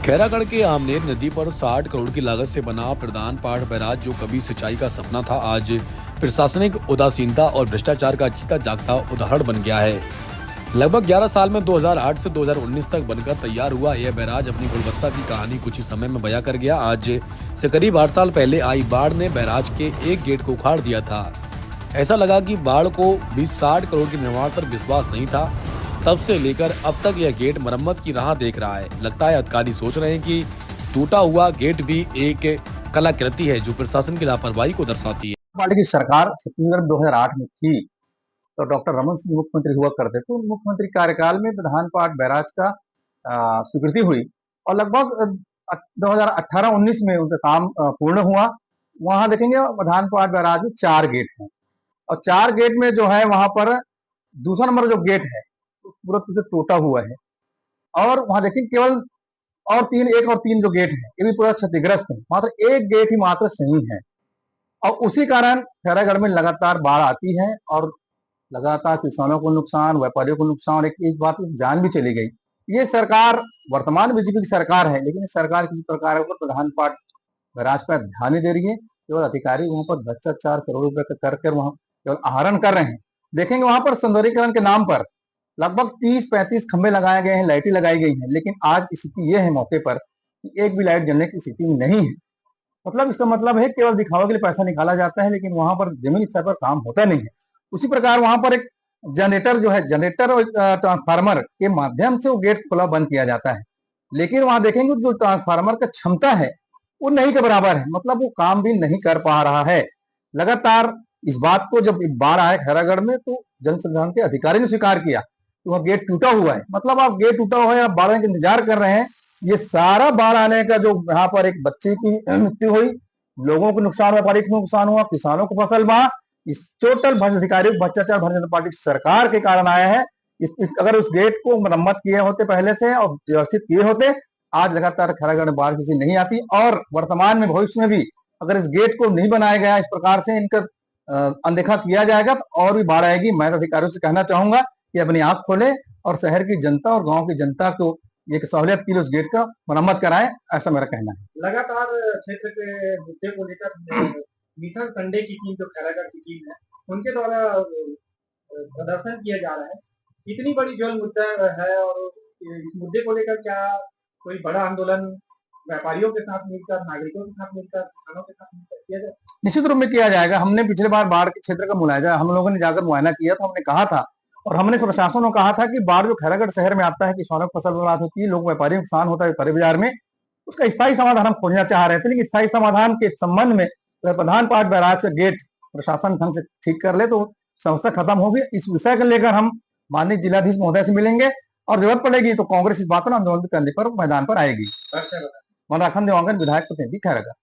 खैरागढ़ के आमनेर नदी पर 60 करोड़ की लागत से बना प्रधान पाठ बैराज, जो कभी सिंचाई का सपना था, आज प्रशासनिक उदासीनता और भ्रष्टाचार का जीता जागता उदाहरण बन गया है। लगभग 11 साल में 2008 से 2019 तक बनकर तैयार हुआ यह बैराज अपनी गुणवत्ता की कहानी कुछ ही समय में बयां कर गया। आज से करीब 8 साल पहले आई बाढ़ ने बैराज के एक गेट को उखाड़ दिया था। ऐसा लगा कि बाढ़ को भी 60 करोड़ के निर्माण पर विश्वास नहीं था। तब से लेकर अब तक यह गेट मरम्मत की राह देख रहा है। लगता है अधिकारी सोच रहे हैं कि टूटा हुआ गेट भी एक कलाकृति है जो प्रशासन की लापरवाही को दर्शाती है। पार्टी की सरकार छत्तीसगढ़ 2008 में थी, तो डॉक्टर रमन सिंह मुख्यमंत्री हुआ करते थे। तो मुख्यमंत्री कार्यकाल में प्रधान पाठ बैराज का स्वीकृति हुई और लगभग 2018-19 में उनका काम पूर्ण हुआ। वहां देखेंगे प्रधान पाठ बैराज में 4 गेट हैं और 4 गेट में जो है वहां पर दूसरा नंबर जो गेट है पूरा टूटा हुआ है और वहां देखेंगे केवल और 1 और 3 जो गेट है ये भी पूरा क्षतिग्रस्त है। मात्र एक गेट ही मात्र सही है और उसी कारण खैरागढ़ में लगातार बाढ़ आती है और लगातार किसानों को नुकसान, व्यापारियों को नुकसान। एक बात जान भी चली गई। ये सरकार वर्तमान बीजेपी की सरकार है, लेकिन इस सरकार किसी प्रकार का प्रधान पाठ बैराज पर ध्यान नहीं दे रही है। केवल अधिकारी वहां पर भ्रष्टाचार करोड़ों रुपए करके वहां केवल आहरण कर रहे हैं। देखेंगे वहां पर सौंदर्यीकरण के नाम पर लगभग 30-35 खंभे लगाए गए हैं, लाइटें लगाई गई हैं, लेकिन आज स्थिति यह है मौके पर कि एक भी लाइट जलने की स्थिति में नहीं है। मतलब इसका मतलब है केवल दिखावा के लिए पैसा निकाला जाता है, लेकिन वहां पर जमीनी स्तर पर काम होता नहीं है। उसी प्रकार वहां पर एक जनरेटर जो है, जनरेटर और ट्रांसफार्मर के माध्यम से वो गेट खुला बंद किया जाता है, लेकिन वहां देखेंगे जो ट्रांसफार्मर का क्षमता है वो नहीं के बराबर है। मतलब वो काम भी नहीं कर पा रहा है। लगातार इस बात को जब बाढ़ आए खैरागढ़ में तो जन संसाधन के अधिकारी ने स्वीकार किया कि वह गेट टूटा हुआ है। मतलब आप गेट टूटा हुआ है, आप बाढ़ का इंतजार कर रहे हैं। ये सारा बाढ़ आने का जो यहाँ पर एक बच्चे की मृत्यु हुई, लोगों को नुकसान, व्यापारी को नुकसान हुआ, किसानों को फसल बहा, इस टोटल अधिकारियों भ्रष्टाचार भारतीय जनता पार्टी की सरकार के कारण आया है। अगर उस गेट को मरम्मत किए होते पहले से और व्यवस्थित किए होते, आज लगातार खैरागढ़ में बाढ़ किसी नहीं आती। और वर्तमान में भविष्य में भी अगर इस गेट को नहीं बनाया गया, इस प्रकार से इनका अनदेखा किया जाएगा तो और भी बाढ़ आएगी। मैं अधिकारियों से कहना चाहूंगा कि अपनी आंख खोले और शहर की जनता और गांव की जनता को एक सहूलियत के लिए उस गेट का मरम्मत कराएं, ऐसा मेरा कहना है। लगातार क्षेत्र के मुद्दे को लेकर मिशन संडे की टीम, जो खैरागढ़ की टीम है, उनके द्वारा प्रदर्शन किया जा रहा है। इतनी बड़ी जो मुद्दा है और इस मुद्दे को लेकर क्या कोई बड़ा आंदोलन व्यापारियों के साथ मिलकर, नागरिकों के साथ मिलकर, किसानों के साथ मिलकर किया जाए? निश्चित रूप में किया जाएगा। हमने पिछले बार बाढ़ के क्षेत्र का मुआयना हम लोगों ने जाकर मुआयना किया, तो हमने कहा था और हमने प्रशासन को कहा था कि बाढ़ जो खैरागढ़ शहर में आता है, किसानों की फसल बर्बाद होती है, लोग व्यापारी नुकसान होता है व्यापारी बाजार में, उसका स्थायी समाधान हम खोजना चाह रहे थे। लेकिन स्थायी समाधान के संबंध में प्रधान पाठ बैराज का गेट प्रशासन ढंग से ठीक कर ले तो समस्या खत्म होगी। इस विषय को लेकर हम माननीय जिलाधीश महोदय से मिलेंगे और जरूरत पड़ेगी तो कांग्रेस इस बात पर आंदोलन करने पर मैदान पर आएगी। मनराखन देवांगन, विधायक प्रतिनिधि खैरागढ़।